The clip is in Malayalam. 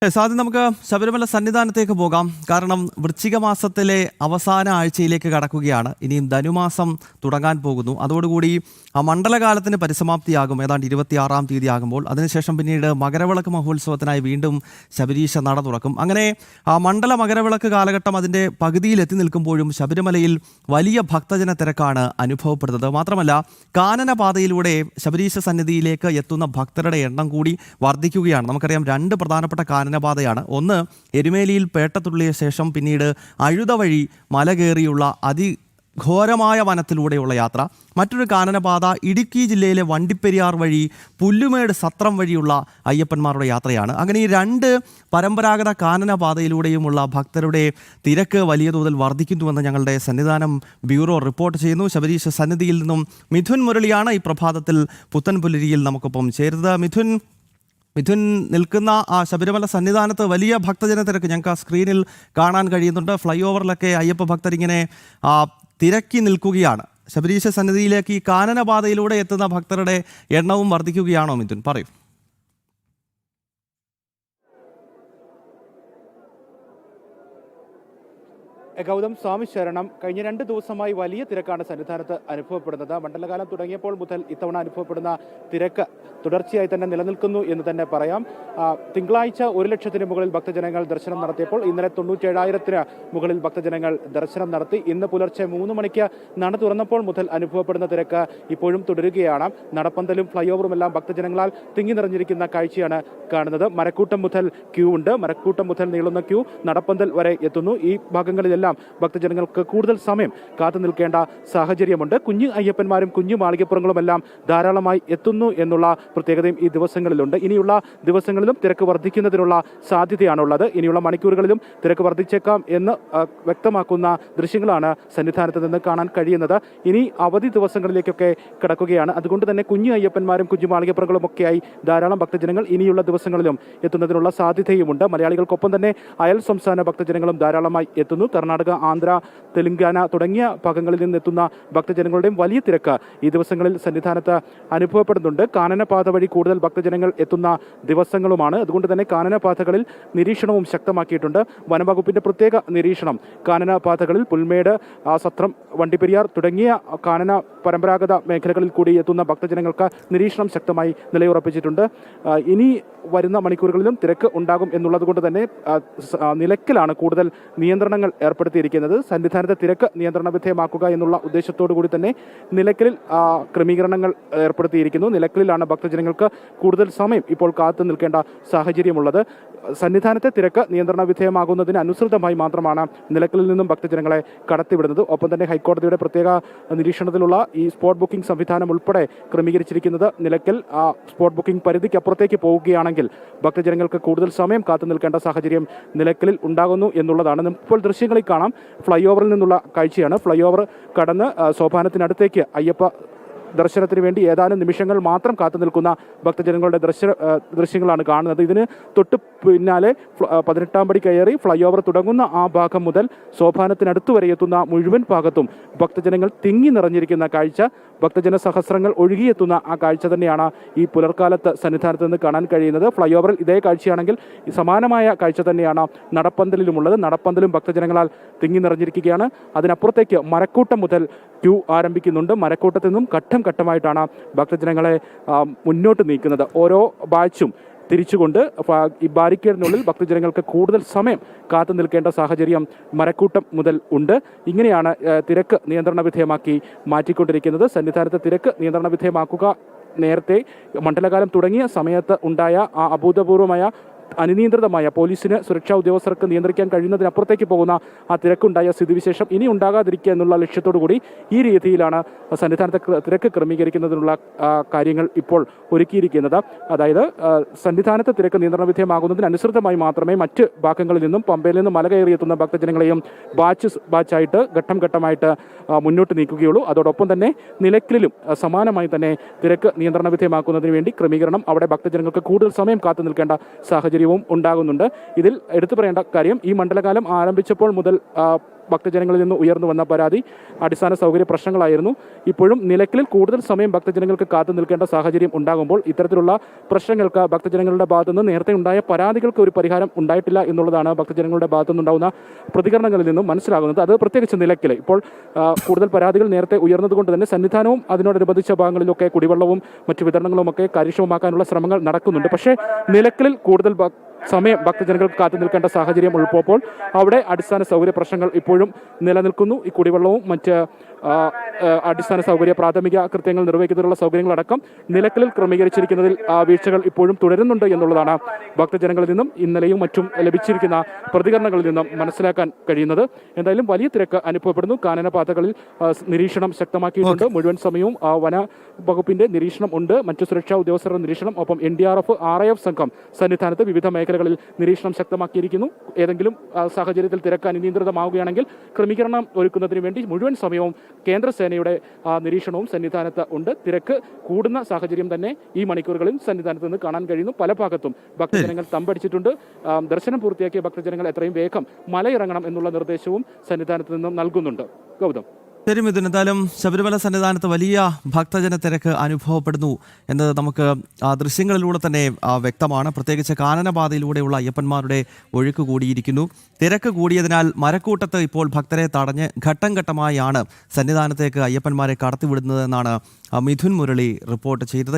ആദ്യം നമുക്ക് ശബരിമല സന്നിധാനത്തേക്ക് പോകാം. കാരണം വൃശ്ചിക മാസത്തിലെ അവസാന ആഴ്ചയിലേക്ക് കടക്കുകയാണ്. ഇനിയും ധനുമാസം തുടങ്ങാൻ പോകുന്നു. അതോടുകൂടി ആ മണ്ഡലകാലത്തിന് പരിസമാപ്തിയാകും. ഏതാണ്ട് 26-ാം തീയതി ആകുമ്പോൾ അതിനുശേഷം പിന്നീട് മകരവിളക്ക് മഹോത്സവത്തിനായി വീണ്ടും ശബരീശ നട തുറക്കും. അങ്ങനെ ആ മണ്ഡല മകരവിളക്ക് കാലഘട്ടം അതിൻ്റെ പകുതിയിൽ എത്തി നിൽക്കുമ്പോഴും ശബരിമലയിൽ വലിയ ഭക്തജന തിരക്കാണ് അനുഭവപ്പെടുന്നത്. മാത്രമല്ല കാനനപാതയിലൂടെ ശബരീശ സന്നിധിയിലേക്ക് എത്തുന്ന ഭക്തരുടെ എണ്ണം കൂടി വർദ്ധിക്കുകയാണ്. നമുക്കറിയാം, രണ്ട് പ്രധാനപ്പെട്ട കാനനപാതയാണ്. ഒന്ന് എരുമേലിയിൽ പേട്ടത്തുള്ളിയ ശേഷം പിന്നീട് അഴുത വഴി മല കയറിയുള്ള ഘോരമായ വനത്തിലൂടെയുള്ള യാത്ര. മറ്റൊരു കാനനപാത ഇടുക്കി ജില്ലയിലെ വണ്ടിപ്പെരിയാർ വഴി പുല്ലുമേട് സത്രം വഴിയുള്ള അയ്യപ്പന്മാരുടെ യാത്രയാണ്. അങ്ങനെ ഈ രണ്ട് പരമ്പരാഗത കാനനപാതയിലൂടെയുമുള്ള ഭക്തരുടെ തിരക്ക് വലിയ തോതിൽ വർദ്ധിക്കുന്നുവെന്ന് ഞങ്ങളുടെ സന്നിധാനം ബ്യൂറോ റിപ്പോർട്ട് ചെയ്യുന്നു. ശബരീശ സന്നിധിയിൽ നിന്നും മിഥുൻ മുരളിയാണ് ഈ പ്രഭാതത്തിൽ പുത്തൻപുലരിയിൽ നമുക്കൊപ്പം ചേരുന്നത്. മിഥുൻ, നിൽക്കുന്ന ആ ശബരിമല സന്നിധാനത്ത് വലിയ ഭക്തജന തിരക്ക് ഞങ്ങൾക്ക് ആ സ്ക്രീനിൽ കാണാൻ കഴിയുന്നുണ്ട്. ഫ്ലൈ ഓവറിലൊക്കെ അയ്യപ്പ ഭക്തരിങ്ങനെ തിരക്കി നിൽക്കുകയാണ്. ശബരീശ സന്നിധിയിലേക്ക് ഈ കാനനപാതയിലൂടെ എത്തുന്ന ഭക്തരുടെ എണ്ണവും വർദ്ധിക്കുകയാണോ മിഥുൻ? പറയൂ. ഗൗതം, സ്വാമി ശരണം. കഴിഞ്ഞ 2 ദിവസമായി വലിയ തിരക്കാണ് സന്നിധാനത്ത് അനുഭവപ്പെടുന്നത്. മണ്ഡലകാലം തുടങ്ങിയപ്പോൾ മുതൽ ഇത്തവണ അനുഭവപ്പെടുന്ന തിരക്ക് തുടർച്ചയായി തന്നെ നിലനിൽക്കുന്നു എന്ന് തന്നെ പറയാം. തിങ്കളാഴ്ച 1 ലക്ഷത്തിന് മുകളിൽ ഭക്തജനങ്ങൾ ദർശനം നടത്തിയപ്പോൾ ഇന്നലെ 97,000-ന് മുകളിൽ ഭക്തജനങ്ങൾ ദർശനം നടത്തി. ഇന്ന് പുലർച്ചെ 3 മണിക്ക് നട തുറന്നപ്പോൾ മുതൽ അനുഭവപ്പെടുന്ന തിരക്ക് ഇപ്പോഴും തുടരുകയാണ്. നടപ്പന്തലും ഫ്ലൈ ഓവറുമെല്ലാം ഭക്തജനങ്ങളാൽ തിങ്ങി നിറഞ്ഞിരിക്കുന്ന കാഴ്ചയാണ് കാണുന്നത്. മരക്കൂട്ടം മുതൽ ക്യൂ ഉണ്ട്. മരക്കൂട്ടം മുതൽ നീളുന്ന ക്യൂ നടപ്പന്തൽ വരെ എത്തുന്നു. ഈ ഭാഗങ്ങളിലെല്ലാം ഭക്തജനങ്ങൾക്ക് കൂടുതൽ സമയം കാത്തു നിൽക്കേണ്ട സാഹചര്യമുണ്ട്. കുഞ്ഞു അയ്യപ്പന്മാരും കുഞ്ഞു മാളികപ്പുറങ്ങളുമെല്ലാം ധാരാളമായി എത്തുന്നു എന്നുള്ള പ്രത്യേകതയും ഈ ദിവസങ്ങളിലുണ്ട്. ഇനിയുള്ള ദിവസങ്ങളിലും തിരക്ക് വർദ്ധിക്കുന്നതിനുള്ള സാധ്യതയാണുള്ളത്. ഇനിയുള്ള മണിക്കൂറുകളിലും തിരക്ക് വർദ്ധിച്ചേക്കാം എന്ന് വ്യക്തമാക്കുന്ന ദൃശ്യങ്ങളാണ് സന്നിധാനത്ത് നിന്ന് കാണാൻ കഴിയുന്നത്. ഇനി അവധി ദിവസങ്ങളിലേക്കൊക്കെ കിടക്കുകയാണ്. അതുകൊണ്ട് തന്നെ കുഞ്ഞു അയ്യപ്പന്മാരും കുഞ്ഞു മാളികപ്പുറങ്ങളും ഒക്കെയായി ധാരാളം ഭക്തജനങ്ങൾ ഇനിയുള്ള ദിവസങ്ങളിലും എത്തുന്നതിനുള്ള സാധ്യതയുമുണ്ട്. മലയാളികൾക്കൊപ്പം തന്നെ അയൽ സംസ്ഥാന ഭക്തജനങ്ങളും ധാരാളമായി എത്തുന്നു. കർണാടക, ആന്ധ്ര, തെലങ്കാന തുടങ്ങിയ ഭാഗങ്ങളിൽ നിന്നെത്തുന്ന ഭക്തജനങ്ങളുടെയും വലിയ തിരക്ക് ഈ ദിവസങ്ങളിൽ സന്നിധാനത്ത് അനുഭവപ്പെടുന്നുണ്ട്. കാനനപാത വഴി കൂടുതൽ ഭക്തജനങ്ങൾ എത്തുന്ന ദിവസങ്ങളുമാണ്. അതുകൊണ്ട് തന്നെ കാനനപാതകളിൽ നിരീക്ഷണവും ശക്തമാക്കിയിട്ടുണ്ട്. വനംവകുപ്പിന്റെ പ്രത്യേക നിരീക്ഷണം കാനനപാതകളിൽ പുൽമേട്, സത്രം, വണ്ടിപ്പെരിയാർ തുടങ്ങിയ കാനന പരമ്പരാഗത മേഖലകളിൽ കൂടി എത്തുന്ന ഭക്തജനങ്ങൾക്ക് നിരീക്ഷണം ശക്തമായി നിലയുറപ്പിച്ചിട്ടുണ്ട്. ഇനി വരുന്ന മണിക്കൂറുകളിലും തിരക്ക് ഉണ്ടാകും എന്നുള്ളത് കൊണ്ട് തന്നെ നിലയ്ക്കലാണ് കൂടുതൽ നിയന്ത്രണങ്ങൾ ഏർപ്പെടുത്തിയിരിക്കുന്നത്. സന്നിധാനത്തെ തിരക്ക് നിയന്ത്രണ വിധേയമാക്കുക എന്നുള്ള ഉദ്ദേശത്തോടു കൂടി തന്നെ നിലയ്ക്കലിൽ ക്രമീകരണങ്ങൾ ഏർപ്പെടുത്തിയിരിക്കുന്നു. നിലയ്ക്കലിലാണ് ഭക്തജനങ്ങൾക്ക് കൂടുതൽ സമയം ഇപ്പോൾ കാത്തു നിൽക്കേണ്ട സാഹചര്യമുള്ളത്. സന്നിധാനത്തെ തിരക്ക് നിയന്ത്രണ വിധേയമാകുന്നതിന് അനുസൃതമായി മാത്രമാണ് നിലയ്ക്കലിൽ നിന്നും ഭക്തജനങ്ങളെ കടത്തിവിടുന്നത്. ഒപ്പം തന്നെ ഹൈക്കോടതിയുടെ പ്രത്യേക നിരീക്ഷണത്തിലുള്ള ഈ സ്പോട്ട് ബുക്കിംഗ് സംവിധാനം ഉൾപ്പെടെ ക്രമീകരിച്ചിരിക്കുന്നത് നിലയ്ക്കൽ സ്പോട്ട് ബുക്കിംഗ് പരിധിക്കപ്പുറത്തേക്ക് പോവുകയാണെങ്കിൽ ഭക്തജനങ്ങൾക്ക് കൂടുതൽ സമയം കാത്തു നിൽക്കേണ്ട സാഹചര്യം നിലയ്ക്കലിൽ ഉണ്ടാകുന്നു എന്നുള്ളതാണ്. ഇപ്പോൾ ദൃശ്യങ്ങളിൽ കാണാം, ഫ്ലൈ ഓവറിൽ നിന്നുള്ള കാഴ്ചയാണ്. ഫ്ലൈ ഓവർ കടന്ന് സോപാനത്തിനടുത്തേക്ക് അയ്യപ്പ ദർശനത്തിന് വേണ്ടി ഏതാനും നിമിഷങ്ങൾ മാത്രം കാത്തു നിൽക്കുന്ന ഭക്തജനങ്ങളുടെ ദൃശ്യങ്ങളാണ് കാണുന്നത്. ഇതിന് തൊട്ട് പിന്നാലെ 18-ാം പടി കയറി ഫ്ലൈ ഓവർ തുടങ്ങുന്ന ആ ഭാഗം മുതൽ സോപാനത്തിനടുത്ത് വരെ എത്തുന്ന മുഴുവൻ ഭാഗത്തും ഭക്തജനങ്ങൾ തിങ്ങി നിറഞ്ഞിരിക്കുന്ന കാഴ്ച, ഭക്തജന സഹസ്രങ്ങൾ ഒഴുകിയെത്തുന്ന ആ കാഴ്ച തന്നെയാണ് ഈ പുലർക്കാലത്ത് സന്നിധാനത്ത് നിന്ന് കാണാൻ കഴിയുന്നത്. ഫ്ലൈ ഓവറിൽ ഇതേ കാഴ്ചയാണെങ്കിൽ സമാനമായ കാഴ്ച തന്നെയാണ് നടപ്പന്തലിലുമുള്ളത്. നടപ്പന്തലും ഭക്തജനങ്ങളാൽ തിങ്ങി നിറഞ്ഞിരിക്കുകയാണ്. അതിനപ്പുറത്തേക്ക് മരക്കൂട്ടം മുതൽ ക്യൂ ആരംഭിക്കുന്നുണ്ട്. മരക്കൂട്ടത്തു നിന്നും ഘട്ടം ഘട്ടമായിട്ടാണ് ഭക്തജനങ്ങളെ മുന്നോട്ട് നീക്കുന്നത്. ഓരോ ബാച്ചും തിരിച്ചുകൊണ്ട് ഈ ബാരിക്കേഡിനുള്ളിൽ ഭക്തജനങ്ങൾക്ക് കൂടുതൽ സമയം കാത്തു നിൽക്കേണ്ട സാഹചര്യം മരക്കൂട്ടം മുതൽ ഉണ്ട്. ഇങ്ങനെയാണ് തിരക്ക് നിയന്ത്രണ വിധേയമാക്കി മാറ്റിക്കൊണ്ടിരിക്കുന്നത്. സന്നിധാനത്തെ തിരക്ക് നിയന്ത്രണ വിധേയമാക്കുക നേരത്തെ മണ്ഡലകാലം തുടങ്ങിയ സമയത്ത് ഉണ്ടായ ആ അഭൂതപൂർവമായ അനിയന്ത്രിതമായ പോലീസിന്, സുരക്ഷാ ഉദ്യോഗസ്ഥർക്ക് നിയന്ത്രിക്കാൻ കഴിയുന്നതിനപ്പുറത്തേക്ക് പോകുന്ന ആ തിരക്കുണ്ടായ സ്ഥിതിവിശേഷം ഇനി ഉണ്ടാകാതിരിക്കുക എന്നുള്ള ലക്ഷ്യത്തോടു കൂടി ഈ രീതിയിലാണ് സന്നിധാനത്തെ തിരക്ക് ക്രമീകരിക്കുന്നതിനുള്ള കാര്യങ്ങൾ ഇപ്പോൾ ഒരുക്കിയിരിക്കുന്നത്. അതായത് സന്നിധാനത്തെ തിരക്ക് നിയന്ത്രണ വിധേയമാകുന്നതിന് അനുസൃതമായി മാത്രമേ മറ്റ് ഭാഗങ്ങളിൽ നിന്നും പമ്പയിൽ നിന്നും മല കയറിയെത്തുന്ന ഭക്തജനങ്ങളെയും ബാച്ചായിട്ട് ഘട്ടം ഘട്ടമായിട്ട് മുന്നോട്ട് നീക്കുകയുള്ളൂ. അതോടൊപ്പം തന്നെ നിലയ്ക്കലിലും സമാനമായി തന്നെ തിരക്ക് നിയന്ത്രണ വിധേയമാക്കുന്നതിന് വേണ്ടി ക്രമീകരണം, അവിടെ ഭക്തജനങ്ങൾക്ക് കൂടുതൽ സമയം കാത്തു നിൽക്കേണ്ട സാഹചര്യം ഉണ്ടാകുന്നുണ്ട്. ഇതിൽ എടുത്തു പറയേണ്ട കാര്യം, ഈ മണ്ഡലകാലം ആരംഭിച്ചപ്പോൾ മുതൽ ഭക്തജനങ്ങളിൽ നിന്ന് ഉയർന്നു വന്ന പരാതി അടിസ്ഥാന സൗകര്യ പ്രശ്നങ്ങളായിരുന്നു. ഇപ്പോഴും നിലയ്ക്കലിൽ കൂടുതൽ സമയം ഭക്തജനങ്ങൾക്ക് കാത്തു നിൽക്കേണ്ട സാഹചര്യം ഉണ്ടാകുമ്പോൾ ഇത്തരത്തിലുള്ള പ്രശ്നങ്ങൾക്ക് ഭക്തജനങ്ങളുടെ ഭാഗത്തുനിന്ന് നേരത്തെ ഉണ്ടായ പരാതികൾക്ക് ഒരു പരിഹാരം ഉണ്ടായിട്ടില്ല എന്നുള്ളതാണ് ഭക്തജനങ്ങളുടെ ഭാഗത്തുനിന്നുണ്ടാകുന്ന പ്രതികരണങ്ങളിൽ നിന്നും മനസ്സിലാകുന്നത്. അത് പ്രത്യേകിച്ച് നിലയ്ക്കൽ ഇപ്പോൾ കൂടുതൽ പരാതികൾ നേരത്തെ ഉയർന്നതുകൊണ്ട് തന്നെ സന്നിധാനവും അതിനോടനുബന്ധിച്ച ഭാഗങ്ങളിലൊക്കെ കുടിവെള്ളവും മറ്റു വിതരണങ്ങളുമൊക്കെ കാര്യക്ഷമമാക്കാനുള്ള ശ്രമങ്ങൾ നടക്കുന്നുണ്ട്. പക്ഷേ നിലയ്ക്കലിൽ കൂടുതൽ സമയം ഭക്തജനങ്ങൾക്ക് കാത്തു നിൽക്കേണ്ട സാഹചര്യം ഉൾപ്പോൾ അവിടെ അടിസ്ഥാന സൗകര്യ പ്രശ്നങ്ങൾ ഇപ്പോഴും നിലനിൽക്കുന്നു. ഈ കുടിവെള്ളവും മറ്റ് അടിസ്ഥാന സൗകര്യ പ്രാഥമിക കൃത്യങ്ങൾ നിർവഹിക്കുന്നതിനുള്ള സൗകര്യങ്ങളടക്കം നിലയ്ക്കലിൽ ക്രമീകരിച്ചിരിക്കുന്നതിൽ വീഴ്ചകൾ ഇപ്പോഴും തുടരുന്നുണ്ട് എന്നുള്ളതാണ് ഭക്തജനങ്ങളിൽ നിന്നും ഇന്നലെയും മറ്റും ലഭിച്ചിരിക്കുന്ന പ്രതികരണങ്ങളിൽ നിന്നും മനസ്സിലാക്കാൻ കഴിയുന്നത്. എന്തായാലും വലിയ തിരക്ക് അനുഭവപ്പെടുന്നു. കാനനപാതകളിൽ നിരീക്ഷണം ശക്തമാക്കിയിട്ടുണ്ട്. മുഴുവൻ സമയവും വന വകുപ്പിന്റെ നിരീക്ഷണം ഉണ്ട്. മറ്റു സുരക്ഷാ ഉദ്യോഗസ്ഥരുടെ നിരീക്ഷണം, ഒപ്പം NDRF RIF സംഘം സന്നിധാനത്ത് വിവിധ മേഖലകളിൽ നിരീക്ഷണം ശക്തമാക്കിയിരിക്കുന്നു. ഏതെങ്കിലും സാഹചര്യത്തിൽ തിരക്ക് അനിയന്ത്രിതമാവുകയാണെങ്കിൽ ക്രമീകരണം ഒരുക്കുന്നതിന് വേണ്ടി മുഴുവൻ സമയവും കേന്ദ്രസേനയുടെ നിരീക്ഷണവും സന്നിധാനത്ത് ഉണ്ട്. തിരക്ക് കൂടുന്ന സാഹചര്യം തന്നെ ഈ മണിക്കൂറുകളിൽ സന്നിധാനത്ത് നിന്ന് കാണാൻ കഴിയുന്നു. പല ഭാഗത്തും ഭക്തജനങ്ങൾ തമ്പടിച്ചിട്ടുണ്ട്. ദർശനം പൂർത്തിയാക്കിയ ഭക്തജനങ്ങൾ എത്രയും വേഗം മലയിറങ്ങണം എന്നുള്ള നിർദ്ദേശവും സന്നിധാനത്ത് നിന്നും നൽകുന്നുണ്ട്. ഗൗതം. ശരി മിഥുൻ, എന്തായാലും ശബരിമല സന്നിധാനത്ത് വലിയ ഭക്തജന തിരക്ക് അനുഭവപ്പെടുന്നു എന്നത് നമുക്ക് ദൃശ്യങ്ങളിലൂടെ തന്നെ വ്യക്തമാണ്. പ്രത്യേകിച്ച് കാനനപാതയിലൂടെയുള്ള അയ്യപ്പന്മാരുടെ ഒഴുക്ക് കൂടിയിരിക്കുന്നു. തിരക്ക് കൂടിയതിനാൽ മരക്കൂട്ടത്ത് ഇപ്പോൾ ഭക്തരെ തടഞ്ഞ് ഘട്ടം ഘട്ടമായാണ് സന്നിധാനത്തേക്ക് അയ്യപ്പന്മാരെ കടത്തിവിടുന്നതെന്നാണ് മിഥുൻ മുരളി റിപ്പോർട്ട് ചെയ്തത്.